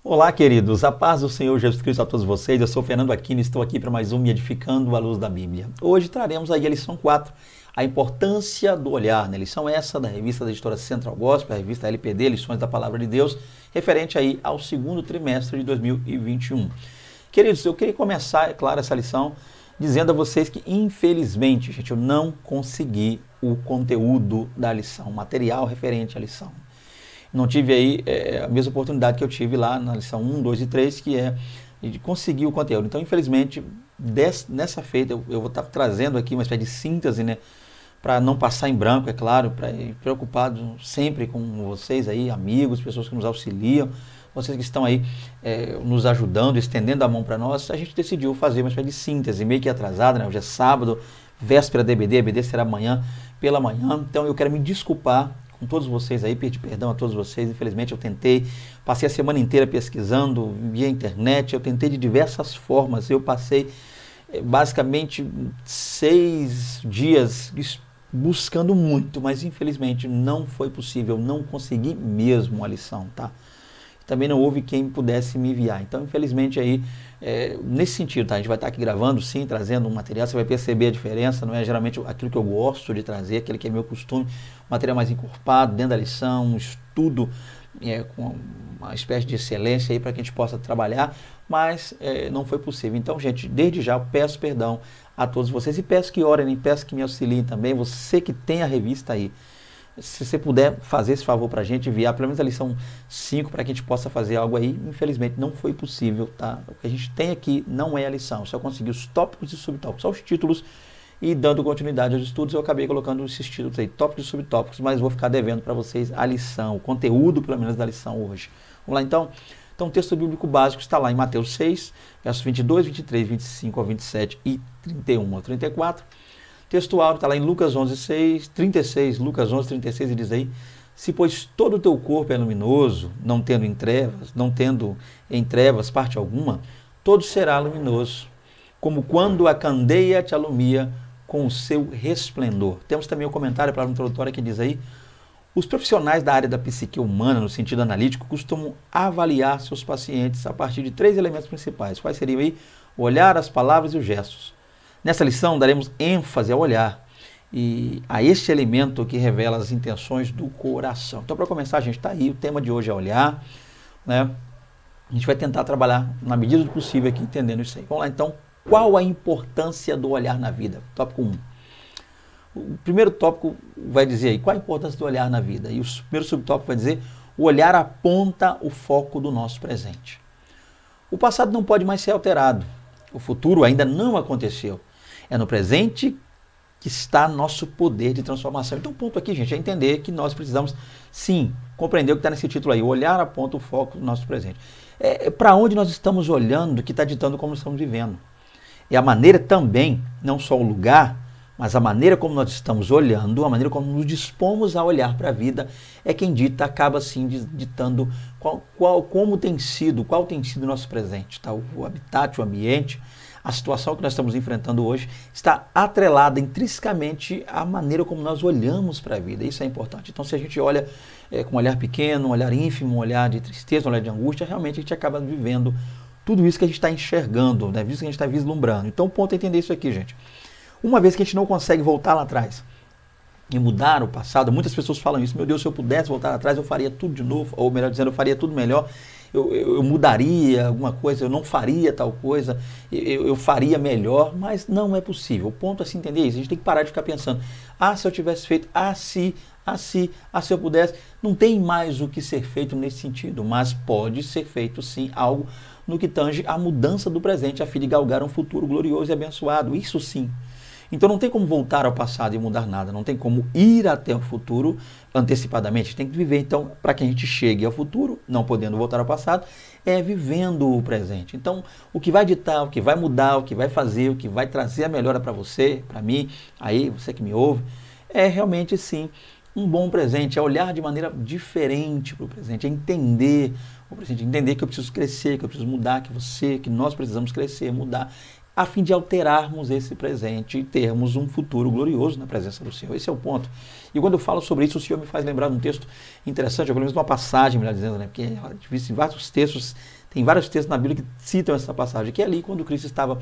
Olá, queridos. A paz do Senhor Jesus Cristo a todos vocês. Eu sou Fernando Aquino e estou aqui para mais um Me Edificando à Luz da Bíblia. Hoje traremos aí a lição 4, a importância do olhar, né? Lição essa da revista da editora Central Gospel, a revista LPD, Lições da Palavra de Deus, referente aí ao segundo trimestre de 2021. Queridos, eu queria começar, é claro, essa lição dizendo a vocês que, infelizmente, gente, eu não consegui o conteúdo da lição, o material referente à lição. Não tive aí a mesma oportunidade que eu tive lá na lição 1, 2 e 3, que é de conseguir o conteúdo. Então, infelizmente, nessa feita, eu vou estar trazendo aqui uma espécie de síntese, né, para não passar em branco, é claro, para ir preocupado sempre com vocês aí, amigos, pessoas que nos auxiliam, vocês que estão aí nos ajudando, estendendo a mão para nós. A gente decidiu fazer uma espécie de síntese, meio que atrasada, né? Hoje é sábado, véspera da EBD, a EBD será amanhã pela manhã, então eu quero me desculpar com todos vocês aí, pedir perdão a todos vocês. Infelizmente eu tentei, passei a semana inteira pesquisando via internet, eu tentei de diversas formas, eu passei basicamente 6 dias buscando muito, mas infelizmente não foi possível, não consegui mesmo a lição, tá? Também não houve quem pudesse me enviar. Então, infelizmente, aí, nesse sentido, tá? A gente vai estar aqui gravando, sim, trazendo um material, você vai perceber a diferença, não é geralmente aquilo que eu gosto de trazer, aquele que é meu costume, material mais encorpado, dentro da lição, um estudo com uma espécie de excelência aí para que a gente possa trabalhar, mas não foi possível. Então, gente, desde já eu peço perdão a todos vocês e peço que orem, peço que me auxiliem também, você que tem a revista aí. Se você puder fazer esse favor para a gente, enviar pelo menos a lição 5 para que a gente possa fazer algo aí, infelizmente não foi possível, tá? O que a gente tem aqui não é a lição, só consegui os tópicos e subtópicos, só os títulos, e dando continuidade aos estudos eu acabei colocando esses títulos aí, tópicos e subtópicos, mas vou ficar devendo para vocês a lição, o conteúdo pelo menos da lição hoje. Vamos lá então? Então o texto bíblico básico está lá em Mateus 6, versos 22, 23, 25 ao 27 e 31 ao 34. Textual está lá em Lucas 11, 6, 36, Lucas 11, 36, e diz aí: se pois todo o teu corpo é luminoso, não tendo em trevas parte alguma, todo será luminoso, como quando a candeia te alumia com o seu resplendor. Temos também o comentário para a introdutória que diz aí: os profissionais da área da psique humana, no sentido analítico, costumam avaliar seus pacientes a partir de 3 elementos principais. Quais seriam aí? O olhar, as palavras e os gestos. Nessa lição daremos ênfase ao olhar e a este elemento que revela as intenções do coração. Então, para começar, a gente está aí, o tema de hoje é olhar, né? A gente vai tentar trabalhar na medida do possível aqui, entendendo isso aí. Vamos lá, então, qual a importância do olhar na vida? Tópico 1. O primeiro tópico vai dizer aí, qual a importância do olhar na vida? E o primeiro subtópico vai dizer, o olhar aponta o foco do nosso presente. O passado não pode mais ser alterado, o futuro ainda não aconteceu. É no presente que está nosso poder de transformação. Então o ponto aqui, gente, é entender que nós precisamos, sim, compreender o que está nesse título aí. O olhar aponta o foco do nosso presente. Para onde nós estamos olhando que está ditando como estamos vivendo. É a maneira também, não só o lugar, mas a maneira como nós estamos olhando, a maneira como nos dispomos a olhar para a vida, é quem dita, acaba assim ditando como tem sido, qual tem sido o nosso presente. Tá? O habitat, o ambiente, a situação que nós estamos enfrentando hoje está atrelada intrinsecamente à maneira como nós olhamos para a vida. Isso é importante. Então, se a gente olha com um olhar pequeno, um olhar ínfimo, um olhar de tristeza, um olhar de angústia, realmente a gente acaba vivendo tudo isso que a gente está enxergando, né? Isso que a gente está vislumbrando. Então, o ponto é entender isso aqui, gente. Uma vez que a gente não consegue voltar lá atrás e mudar o passado, muitas pessoas falam isso: meu Deus, se eu pudesse voltar lá atrás, eu faria tudo de novo, ou melhor dizendo, eu faria tudo melhor. Eu mudaria alguma coisa, eu não faria tal coisa, eu faria melhor, mas não é possível. O ponto é se entender isso. A gente tem que parar de ficar pensando, se eu tivesse feito, se eu pudesse. Não tem mais o que ser feito nesse sentido, mas pode ser feito sim algo no que tange a mudança do presente, a fim de galgar um futuro glorioso e abençoado. Isso sim. Então não tem como voltar ao passado e mudar nada, não tem como ir até o futuro antecipadamente, tem que viver. Então, para que a gente chegue ao futuro, não podendo voltar ao passado, é vivendo o presente. Então, o que vai ditar, o que vai mudar, o que vai fazer, o que vai trazer a melhora para você, para mim, aí, você que me ouve, é realmente sim um bom presente, é olhar de maneira diferente para o presente, é entender o presente, entender que eu preciso crescer, que eu preciso mudar, que nós precisamos crescer, mudar. a fim de alterarmos esse presente e termos um futuro glorioso na presença do Senhor. Esse é o ponto. E quando eu falo sobre isso, o Senhor me faz lembrar de um texto interessante, ou pelo menos de uma passagem, melhor dizendo, né? Porque em vários textos, tem vários textos na Bíblia que citam essa passagem, que é ali quando Cristo estava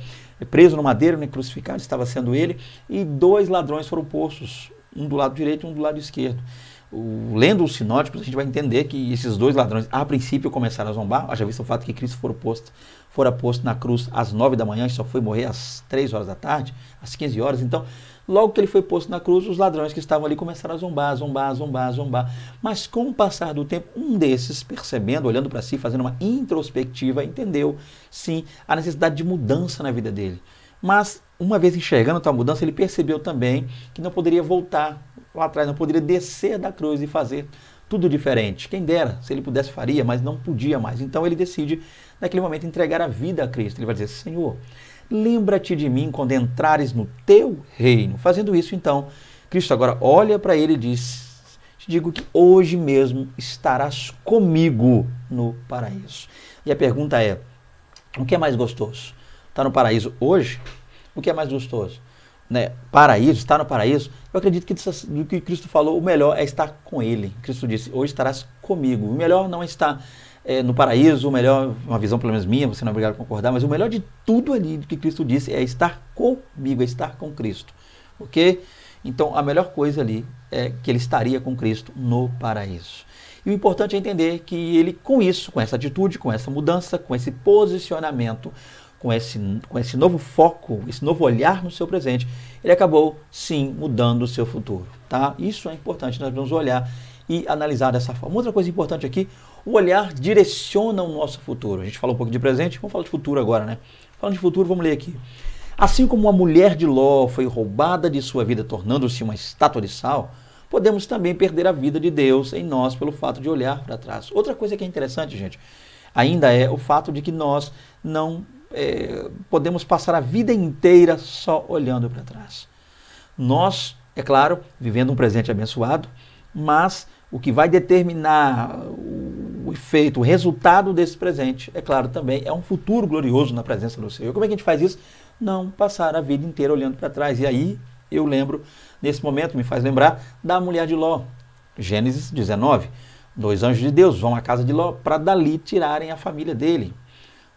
preso no madeiro, né, crucificado, estava sendo ele, e 2 ladrões foram postos, um do lado direito e um do lado esquerdo. Lendo os sinóticos, a gente vai entender que esses 2 ladrões, a princípio, começaram a zombar. Haja visto o fato que Cristo fora posto na cruz às 9 da manhã e só foi morrer às 3 horas da tarde, às 15 horas. Então, logo que ele foi posto na cruz, os ladrões que estavam ali começaram a zombar. Mas com o passar do tempo, um desses, percebendo, olhando para si, fazendo uma introspectiva, entendeu, sim, a necessidade de mudança na vida dele. Mas, uma vez enxergando tal mudança, ele percebeu também que não poderia voltar lá atrás, não poderia descer da cruz e fazer tudo diferente. Quem dera, se ele pudesse faria, mas não podia mais. Então ele decide, naquele momento, entregar a vida a Cristo. Ele vai dizer, Senhor, lembra-te de mim quando entrares no teu reino. Fazendo isso, então, Cristo agora olha para ele e diz, te digo que hoje mesmo estarás comigo no paraíso. E a pergunta é, o que é mais gostoso? Estar no paraíso hoje? O que é mais gostoso? Né? Paraíso, estar no paraíso, eu acredito que do que Cristo falou, o melhor é estar com Ele. Cristo disse, hoje estarás comigo. O melhor não é estar no paraíso, o melhor, uma visão pelo menos minha, você não é obrigado a concordar, mas o melhor de tudo ali que Cristo disse é estar comigo, é estar com Cristo. Ok? Então a melhor coisa ali é que ele estaria com Cristo no paraíso. E o importante é entender que ele, com isso, com essa atitude, com essa mudança, com esse posicionamento, com esse novo foco, esse novo olhar no seu presente, ele acabou, sim, mudando o seu futuro. Tá? Isso é importante, nós vamos olhar e analisar dessa forma. Outra coisa importante aqui, o olhar direciona o nosso futuro. A gente falou um pouco de presente, vamos falar de futuro agora, né? Falando de futuro, vamos ler aqui. Assim como a mulher de Ló foi roubada de sua vida, tornando-se uma estátua de sal, podemos também perder a vida de Deus em nós pelo fato de olhar para trás. Outra coisa que é interessante, gente, ainda é o fato de que nós não podemos passar a vida inteira só olhando para trás. Nós, é claro, vivendo um presente abençoado, mas o que vai determinar o efeito, o resultado desse presente, é claro, também é um futuro glorioso na presença do Senhor. Como é que a gente faz isso? Não passar a vida inteira olhando para trás. E aí eu lembro, nesse momento, me faz lembrar da mulher de Ló. Gênesis 19. 2 anjos de Deus vão à casa de Ló para dali tirarem a família dele,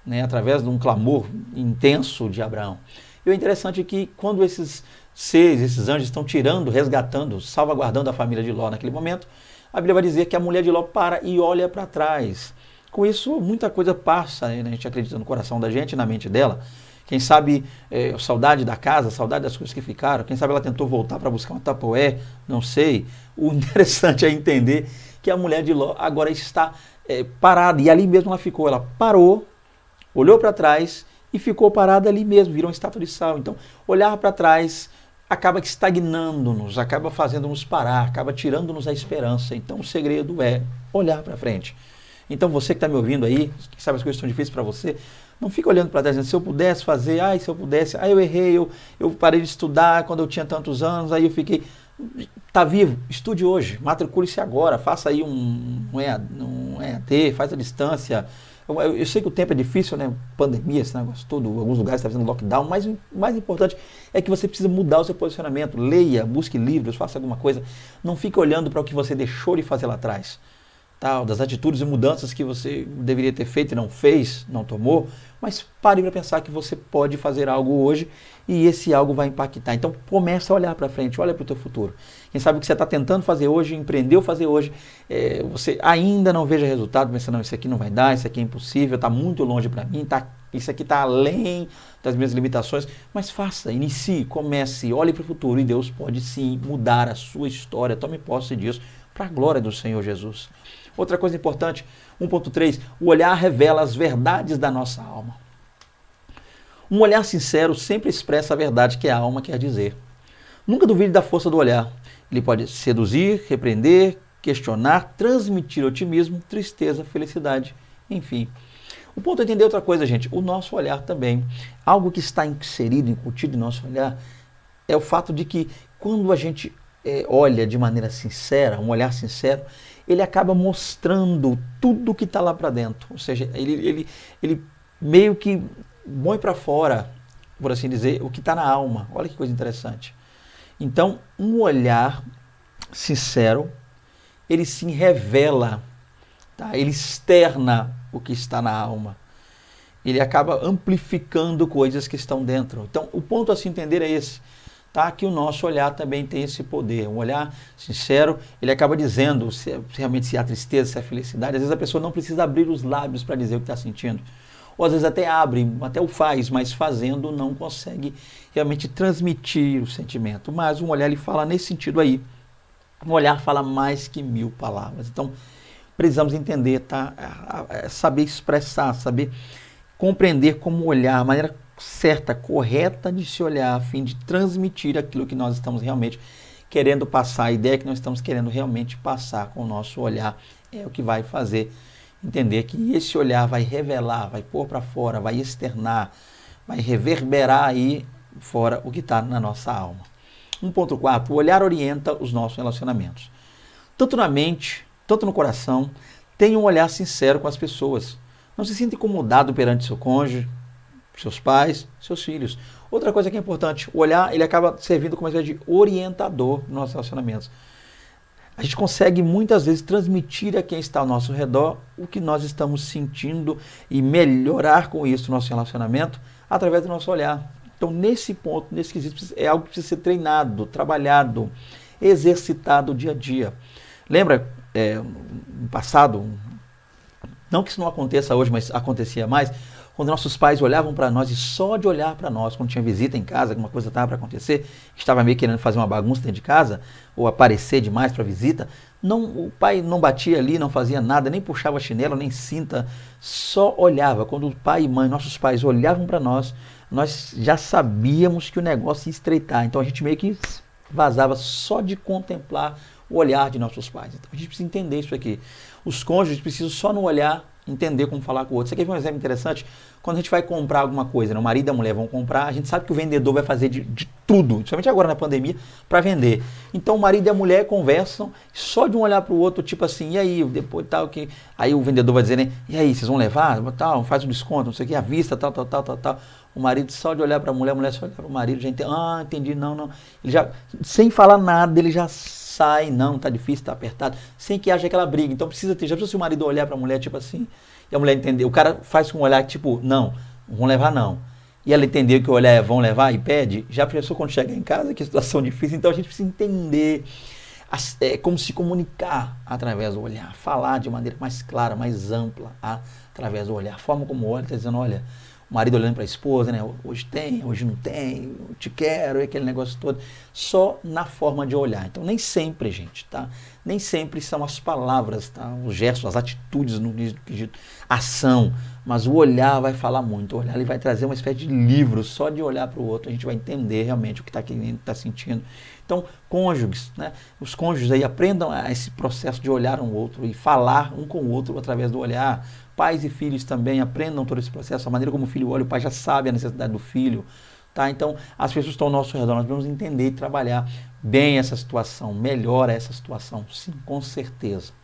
né, através de um clamor intenso de Abraão. E o interessante é que quando esses anjos estão tirando, resgatando, salvaguardando a família de Ló naquele momento, a Bíblia vai dizer que a mulher de Ló para e olha para trás. Com isso, muita coisa passa, né? A gente acredita no coração da gente, na mente dela. Quem sabe saudade da casa, saudade das coisas que ficaram. Quem sabe ela tentou voltar para buscar um tapoé, não sei. O interessante é entender que a mulher de Ló agora está parada. E ali mesmo ela ficou, ela parou, olhou para trás e ficou parada ali mesmo, virou uma estátua de sal. Então, olhar para trás acaba estagnando-nos, acaba fazendo-nos parar, acaba tirando-nos a esperança. Então, o segredo é olhar para frente. Então, você que está me ouvindo aí, que sabe as coisas estão difíceis para você, não fica olhando para trás, dizendo, se eu pudesse fazer, se eu pudesse, eu errei, eu parei de estudar quando eu tinha tantos anos, aí eu fiquei... Está vivo, estude hoje, matricule-se agora, faça aí um EAD, faz a distância. Eu sei que o tempo é difícil, né? Pandemia, esse negócio todo, alguns lugares estão fazendo lockdown, mas o mais importante é que você precisa mudar o seu posicionamento. Leia, busque livros, faça alguma coisa. Não fique olhando para o que você deixou de fazer lá atrás. Das atitudes e mudanças que você deveria ter feito e não fez, não tomou, mas pare para pensar que você pode fazer algo hoje e esse algo vai impactar. Então começa a olhar para frente, olha para o teu futuro. Quem sabe o que você está tentando fazer hoje, empreendeu fazer hoje, você ainda não veja resultado, pensando, não, isso aqui não vai dar, isso aqui é impossível, está muito longe para mim, isso aqui está além das minhas limitações, mas faça, inicie, comece, olhe para o futuro e Deus pode sim mudar a sua história, tome posse disso para a glória do Senhor Jesus. Outra coisa importante, 1.3, o olhar revela as verdades da nossa alma. Um olhar sincero sempre expressa a verdade que a alma quer dizer. Nunca duvide da força do olhar. Ele pode seduzir, repreender, questionar, transmitir otimismo, tristeza, felicidade, enfim. O ponto é entender outra coisa, gente. O nosso olhar também, algo que está inserido, incutido em nosso olhar, é o fato de que quando a gente olha de maneira sincera, um olhar sincero, ele acaba mostrando tudo que está lá para dentro. Ou seja, ele meio que põe para fora por assim dizer, o que está na alma. Olha que coisa interessante. Então, um olhar sincero, ele sim revela, tá? Ele externa o que está na alma. Ele acaba amplificando coisas que estão dentro. Então, o ponto a se entender é esse, tá? Que o nosso olhar também tem esse poder. Um olhar sincero, ele acaba dizendo realmente se há tristeza, se há felicidade. Às vezes a pessoa não precisa abrir os lábios para dizer o que está sentindo. Ou às vezes até abre, até o faz, mas fazendo não consegue realmente transmitir o sentimento. Mas um olhar, ele fala nesse sentido aí. Um olhar fala mais que 1000 palavras. Então, precisamos entender, tá? Saber expressar, saber compreender como olhar, a maneira certa, correta de se olhar, a fim de transmitir aquilo que nós estamos realmente querendo passar, a ideia que nós estamos querendo realmente passar com o nosso olhar, é o que vai fazer entender que esse olhar vai revelar, vai pôr para fora, vai externar, vai reverberar aí fora o que está na nossa alma. 1.4, o olhar orienta os nossos relacionamentos. Tanto na mente, tanto no coração, tenha um olhar sincero com as pessoas. Não se sinta incomodado perante seu cônjuge, seus pais, seus filhos. Outra coisa que é importante, o olhar, ele acaba servindo como uma espécie de orientador nos nossos relacionamentos. A gente consegue muitas vezes transmitir a quem está ao nosso redor o que nós estamos sentindo e melhorar com isso o nosso relacionamento através do nosso olhar. Então, nesse ponto, nesse quesito, é algo que precisa ser treinado, trabalhado, exercitado dia a dia. Lembra, no passado, não que isso não aconteça hoje, mas acontecia mais, quando nossos pais olhavam para nós e só de olhar para nós, quando tinha visita em casa, alguma coisa estava para acontecer, estava meio querendo fazer uma bagunça dentro de casa, ou aparecer demais para visita, o pai não batia ali, não fazia nada, nem puxava chinelo, nem cinta, só olhava. Quando o pai e mãe, nossos pais olhavam para nós já sabíamos que o negócio ia estreitar. Então a gente meio que vazava só de contemplar o olhar de nossos pais. Então a gente precisa entender isso aqui. Os cônjuges precisam só no olhar entender como falar com o outro. Isso aqui é um exemplo interessante. Quando a gente vai comprar alguma coisa, né? O marido e a mulher vão comprar, a gente sabe que o vendedor vai fazer de tudo, principalmente agora na pandemia, para vender. Então o marido e a mulher conversam só de um olhar para o outro, tipo assim, e aí, depois tal, que. Aí o vendedor vai dizer, né? E aí, vocês vão levar? Tal, faz um desconto, não sei o que, à vista, tal. O marido só de olhar para a mulher só de olhar para o marido, já entende, entendi, não. Ele já, sem falar nada, ele já sai, não, tá difícil, tá apertado, sem que haja aquela briga. Então já precisa se o marido olhar para a mulher, tipo assim, e a mulher entender, o cara faz com um olhar tipo, não, vão levar não. E ela entender que o olhar é vão levar e pede, já pensou quando chegar em casa, que situação difícil. Então a gente precisa entender como se comunicar através do olhar, falar de maneira mais clara, mais ampla, através do olhar. A forma como olha, está dizendo, olha, o marido olhando para a esposa, né? Hoje tem, hoje não tem, eu te quero, e aquele negócio todo, só na forma de olhar. Então nem sempre, gente, tá? Nem sempre são as palavras, tá? Os gestos, as atitudes no quesito ação, mas o olhar vai falar muito. O olhar ele vai trazer uma espécie de livro, só de olhar para o outro a gente vai entender realmente o que está querendo, o que está sentindo. Então, cônjuges, né? Os cônjuges aí aprendam a esse processo de olhar um outro e falar um com o outro através do olhar. Pais e filhos também aprendam todo esse processo, a maneira como o filho olha, o pai já sabe a necessidade do filho, tá? Então, as pessoas estão ao nosso redor, nós devemos entender e trabalhar bem essa situação, melhora essa situação, sim, com certeza.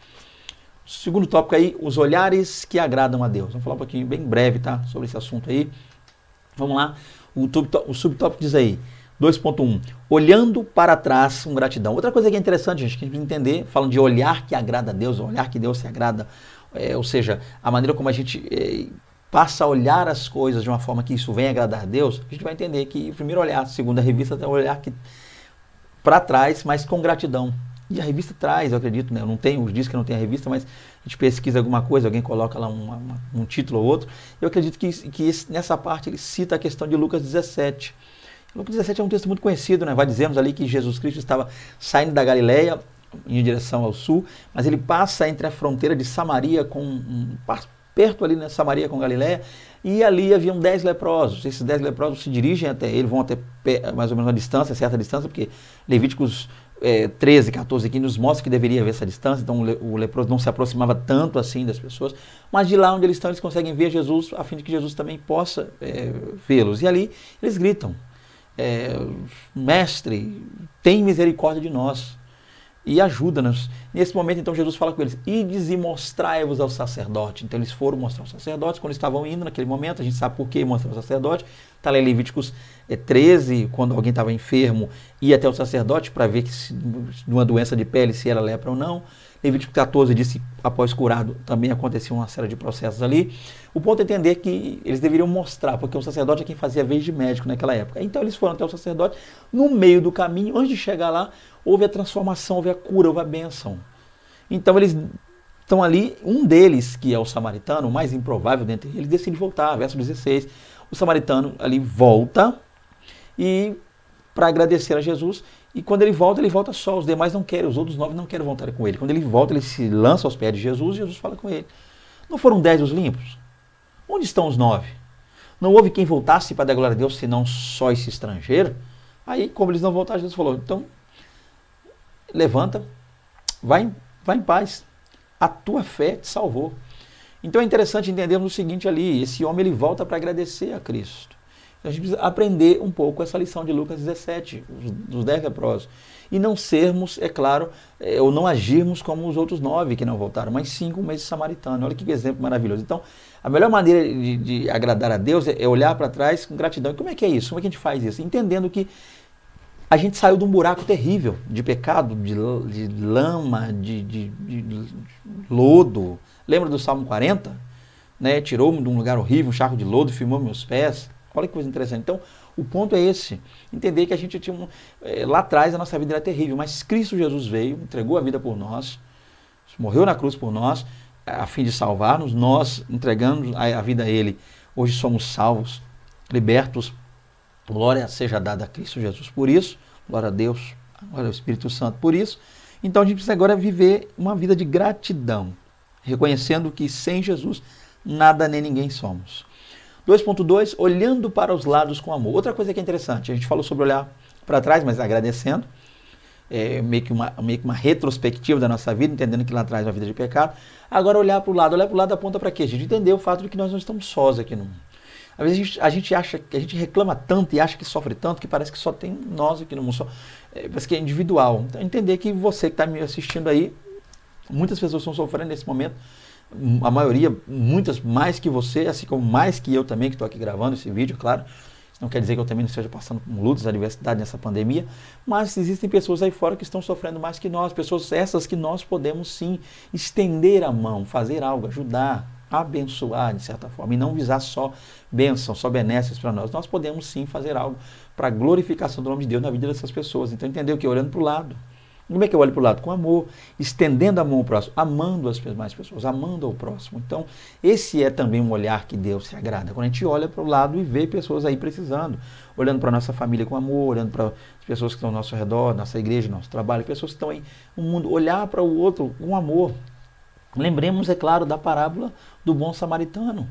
Segundo tópico aí, os olhares que agradam a Deus. Vamos falar um pouquinho bem breve, tá? Sobre esse assunto aí. Vamos lá, o subtópico diz aí, 2.1, olhando para trás com gratidão. Outra coisa que é interessante, gente, que a gente precisa entender, falando de olhar que agrada a Deus, olhar que Deus se agrada, ou seja, a maneira como a gente passa a olhar as coisas de uma forma que isso venha agradar a Deus, a gente vai entender que o primeiro olhar, segundo a revista, é o olhar que para trás, mas com gratidão. E a revista traz, eu acredito, né? Eu não tenho, diz que não tem a revista, mas a gente pesquisa alguma coisa, alguém coloca lá um título ou outro. Eu acredito que nessa parte ele cita a questão de Lucas 17. Lucas 17 é um texto muito conhecido, né? Vai dizendo ali que Jesus Cristo estava saindo da Galileia em direção ao sul, mas ele passa entre a fronteira de Samaria perto ali, né, Samaria com Galileia, e ali haviam 10 leprosos. Esses 10 leprosos se dirigem até ele, vão até mais ou menos uma distância, certa distância, porque Levíticos 13, 14 aqui nos mostra que deveria haver essa distância, então o leproso não se aproximava tanto assim das pessoas, mas de lá onde eles estão, eles conseguem ver Jesus, a fim de que Jesus também possa vê-los. E ali eles gritam, mestre, tem misericórdia de nós. e ajuda-nos. Nesse momento, então, Jesus fala com eles, ides e mostrai-vos ao sacerdote. Então, eles foram mostrar aos sacerdotes, quando estavam indo naquele momento, a gente sabe por que mostrar ao sacerdote, está lá em Levíticos 13, quando alguém estava enfermo, ia até o sacerdote para ver que se, de uma doença de pele, se era lepra ou não. Levítico 14 diz que após curado também acontecia uma série de processos ali. O ponto é entender que eles deveriam mostrar, porque o sacerdote é quem fazia a vez de médico naquela época. Então eles foram até o sacerdote, no meio do caminho, antes de chegar lá, houve a transformação, houve a cura, houve a bênção. Então eles estão ali, um deles, que é o samaritano, o mais improvável dentre eles, decide voltar, verso 16. O samaritano ali volta e para agradecer a Jesus, e quando ele volta só, os demais não querem, os outros 9 não querem voltar com ele. Quando ele volta, ele se lança aos pés de Jesus, e Jesus fala com ele. Não foram 10 os limpos? Onde estão os 9? Não houve quem voltasse para dar glória a Deus, senão só esse estrangeiro? Aí, como eles não voltaram, Jesus falou, então, levanta, vai em paz, a tua fé te salvou. Então é interessante entendermos o seguinte ali, esse homem ele volta para agradecer a Cristo. A gente precisa aprender um pouco essa lição de Lucas 17, dos 10 leprosos. E não sermos, é claro, ou não agirmos como os outros 9 que não voltaram, mas sim como esse samaritano. Olha que exemplo maravilhoso. Então, a melhor maneira de agradar a Deus é olhar para trás com gratidão. E como é que é isso? Como é que a gente faz isso? Entendendo que a gente saiu de um buraco terrível, de pecado, de lama, de lodo. Lembra do Salmo 40? Né? Tirou-me de um lugar horrível, um charco de lodo, firmou meus pés. Olha que coisa interessante. Então, o ponto é esse. Entender que a gente tinha lá atrás a nossa vida era terrível, mas Cristo Jesus veio, entregou a vida por nós, morreu na cruz por nós, a fim de salvar-nos. Nós entregamos a vida a Ele. Hoje somos salvos, libertos. Glória seja dada a Cristo Jesus por isso. Glória a Deus, glória ao Espírito Santo por isso. Então, a gente precisa agora viver uma vida de gratidão, reconhecendo que sem Jesus nada nem ninguém somos. 2.2, olhando para os lados com amor. Outra coisa que é interessante, a gente falou sobre olhar para trás, mas agradecendo, meio que uma retrospectiva da nossa vida, entendendo que lá atrás é uma vida de pecado. Agora olhar para o lado aponta para quê? A gente entender o fato de que nós não estamos sós aqui no mundo. Às vezes a gente acha, que a gente reclama tanto e acha que sofre tanto, que parece que só tem nós aqui no mundo, parece que é individual. Então entender que você que está me assistindo aí, muitas pessoas estão sofrendo nesse momento, a maioria, muitas mais que você, assim como mais que eu também, que estou aqui gravando esse vídeo, claro. Isso não quer dizer que eu também não esteja passando por lutas, adversidade nessa pandemia, mas existem pessoas aí fora que estão sofrendo mais que nós, pessoas essas que nós podemos sim estender a mão, fazer algo, ajudar, abençoar de certa forma, e não visar só bênçãos, só benesses para nós. Nós podemos sim fazer algo para a glorificação do nome de Deus na vida dessas pessoas. Então entendeu que olhando para o lado. Como é que eu olho para o lado? Com amor, estendendo a mão ao próximo, amando as demais pessoas, amando ao próximo. Então, esse é também um olhar que Deus se agrada. Quando a gente olha para o lado e vê pessoas aí precisando, olhando para a nossa família com amor, olhando para as pessoas que estão ao nosso redor, nossa igreja, nosso trabalho, pessoas que estão aí no mundo, olhar para o outro com amor. Lembremos, é claro, da parábola do bom samaritano.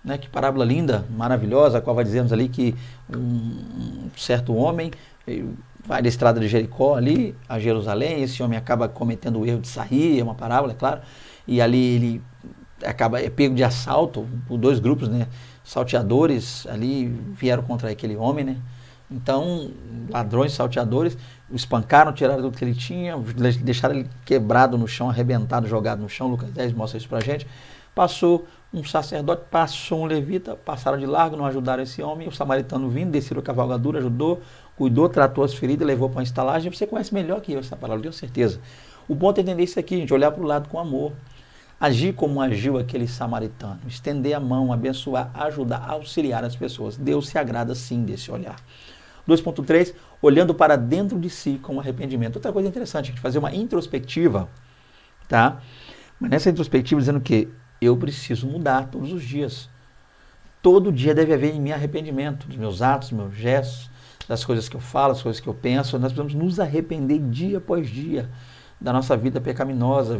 Né? Que parábola linda, maravilhosa, a qual vai dizermos ali que um certo homem vai da estrada de Jericó ali a Jerusalém, esse homem acaba cometendo o erro de sair, é uma parábola, é claro, e ali ele acaba pego de assalto por 2 grupos, né? Salteadores ali vieram contra aquele homem, né? Então, ladrões, salteadores, o espancaram, tiraram tudo que ele tinha, deixaram ele quebrado no chão, arrebentado, jogado no chão. Lucas 10 mostra isso pra gente. Passou um sacerdote, passou um levita, passaram de largo, não ajudaram esse homem. O samaritano vindo, desceram a cavalgadura, ajudou, cuidou, tratou as feridas, levou para uma estalagem. Você conhece melhor que eu essa palavra, tenho certeza. O ponto é entender isso aqui, gente, olhar para o lado com amor. Agir como agiu aquele samaritano, estender a mão, abençoar, ajudar, auxiliar as pessoas. Deus se agrada sim desse olhar. 2.3, olhando para dentro de si com arrependimento. Outra coisa interessante, a gente fazer uma introspectiva, tá? Mas nessa introspectiva dizendo que eu preciso mudar todos os dias. Todo dia deve haver em mim arrependimento dos meus atos, dos meus gestos, das coisas que eu falo, das coisas que eu penso. Nós precisamos nos arrepender dia após dia da nossa vida pecaminosa,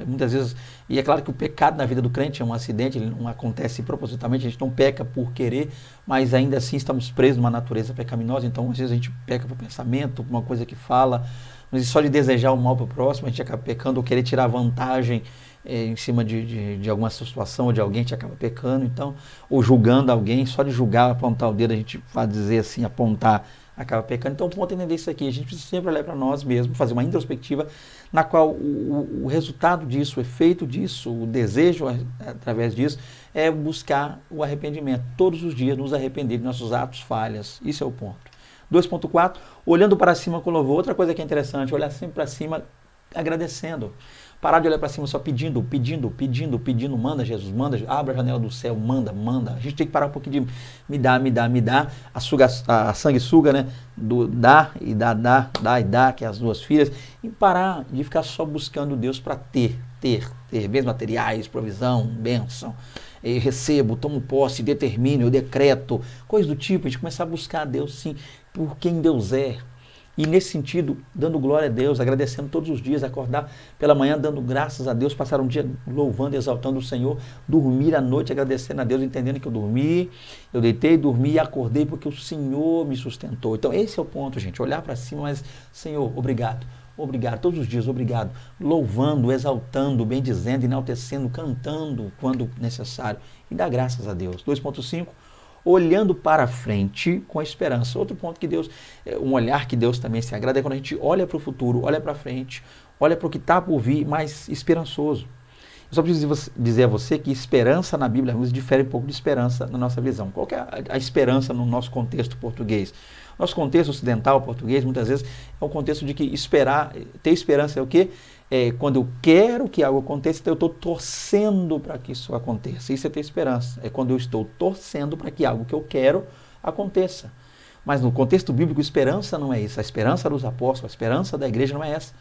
muitas vezes, e é claro que o pecado na vida do crente é um acidente, ele não acontece propositalmente, a gente não peca por querer, mas ainda assim estamos presos numa natureza pecaminosa. Então às vezes a gente peca por pensamento, por uma coisa que fala, mas só de desejar o mal para o próximo, a gente acaba pecando, ou querer tirar vantagem em cima de alguma situação ou de alguém, a gente acaba pecando, então, ou julgando alguém, só de julgar, apontar o dedo, a gente vai dizer assim, apontar acaba pecando. Então, o ponto é entender isso aqui. A gente precisa sempre olhar para nós mesmos, fazer uma introspectiva na qual o resultado disso, o efeito disso, o desejo através disso, é buscar o arrependimento. Todos os dias nos arrepender de nossos atos, falhas. Isso é o ponto. 2.4, olhando para cima com louvor. Outra coisa que é interessante, olhar sempre para cima agradecendo. Parar de olhar para cima só pedindo, manda Jesus, manda, abre a janela do céu, manda. A gente tem que parar um pouquinho de me dá, a sanguessuga, né? Do dá, que é as duas filhas, e parar de ficar só buscando Deus para ter bens materiais, provisão, bênção. Eu recebo, tomo posse, determino, eu decreto, coisas do tipo, a gente começar a buscar a Deus, sim, por quem Deus é. E nesse sentido, dando glória a Deus, agradecendo todos os dias, acordar pela manhã, dando graças a Deus, passar um dia louvando e exaltando o Senhor, dormir à noite agradecendo a Deus, entendendo que eu dormi, eu deitei, dormi e acordei porque o Senhor me sustentou. Então esse é o ponto, gente, olhar para cima, mas Senhor, obrigado, todos os dias, obrigado, louvando, exaltando, bendizendo, enaltecendo, cantando quando necessário e dar graças a Deus. 2.5, olhando para frente com esperança. Outro ponto que Deus, um olhar que Deus também se agrada é quando a gente olha para o futuro, olha para frente, olha para o que está por vir, mais esperançoso. Eu só preciso dizer a você que esperança na Bíblia difere um pouco de esperança na nossa visão. Qual que é a esperança no nosso contexto português? Nosso contexto ocidental português, muitas vezes, é um contexto de que ter esperança é o quê? Quando eu quero que algo aconteça, então eu estou torcendo para que isso aconteça. Isso é ter esperança. É quando eu estou torcendo para que algo que eu quero aconteça. Mas no contexto bíblico, esperança não é isso. A esperança dos apóstolos, a esperança da igreja não é essa.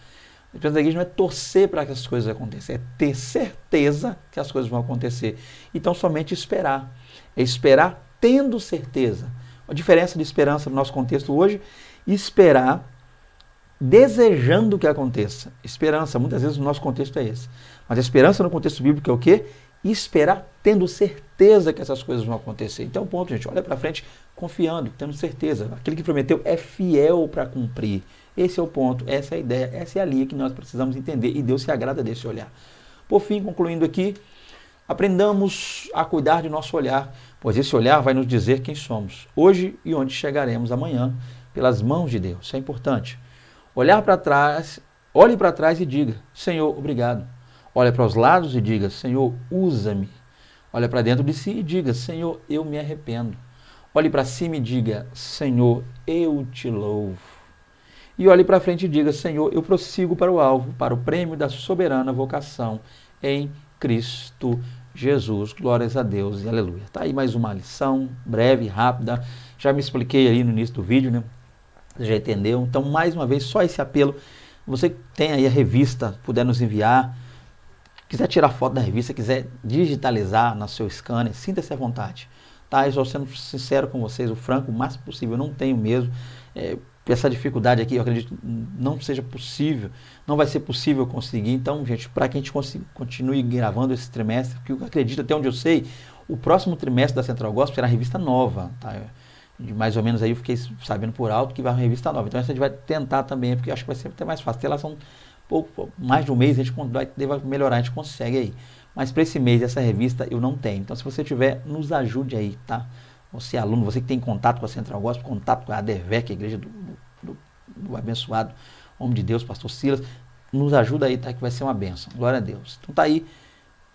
A esperança da igreja não é torcer para que as coisas aconteçam, é ter certeza que as coisas vão acontecer. Então, somente esperar. É esperar tendo certeza. A diferença de esperança no nosso contexto hoje, esperar desejando que aconteça. Esperança, muitas vezes, no nosso contexto é esse. Mas a esperança no contexto bíblico é o quê? Esperar tendo certeza que essas coisas vão acontecer. Então, ponto, gente, olha para frente confiando, tendo certeza. Aquele que prometeu é fiel para cumprir. Esse é o ponto, essa é a ideia, essa é a linha que nós precisamos entender e Deus se agrada desse olhar. Por fim, concluindo aqui, aprendamos a cuidar de nosso olhar, pois esse olhar vai nos dizer quem somos, hoje e onde chegaremos amanhã, pelas mãos de Deus. Isso é importante. Olhar para trás, olhe para trás e diga, Senhor, obrigado. Olhe para os lados e diga, Senhor, usa-me. Olhe para dentro de si e diga, Senhor, eu me arrependo. Olhe para cima e diga, Senhor, eu te louvo. E olhe para frente e diga, Senhor, eu prossigo para o alvo, para o prêmio da soberana vocação em Cristo Jesus. Glórias a Deus e aleluia. Está aí mais uma lição, breve, rápida. Já me expliquei aí no início do vídeo, né? Você já entendeu? Então, mais uma vez, só esse apelo. Você que tem aí a revista, puder nos enviar, quiser tirar foto da revista, quiser digitalizar no seu scanner, sinta-se à vontade. Tá? Eu estou sendo sincero com vocês, o franco, o máximo possível, eu não tenho mesmo. Essa dificuldade aqui, eu acredito, não seja possível, não vai ser possível conseguir. Então, gente, para que a gente continue gravando esse trimestre, porque eu acredito, até onde eu sei, o próximo trimestre da Central Gospel será revista nova, tá? Mais ou menos aí eu fiquei sabendo por alto que vai uma revista nova. Então essa a gente vai tentar também, porque eu acho que vai ser até mais fácil. Até lá são mais de um mês, a gente vai melhorar, a gente consegue aí. Mas para esse mês, essa revista eu não tenho. Então se você tiver, nos ajude aí, tá? Você aluno, você que tem contato com a Central Gospel, contato com a ADVEC, a igreja do abençoado homem de Deus, pastor Silas, nos ajuda aí, tá? Que vai ser uma bênção. Glória a Deus. Então tá aí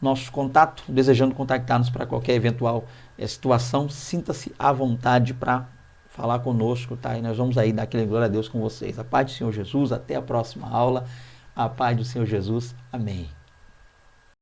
nosso contato, desejando contactar-nos para qualquer eventual situação, sinta-se à vontade para falar conosco, tá? E nós vamos aí dar aquele glória a Deus com vocês. A paz do Senhor Jesus, até a próxima aula. A paz do Senhor Jesus. Amém.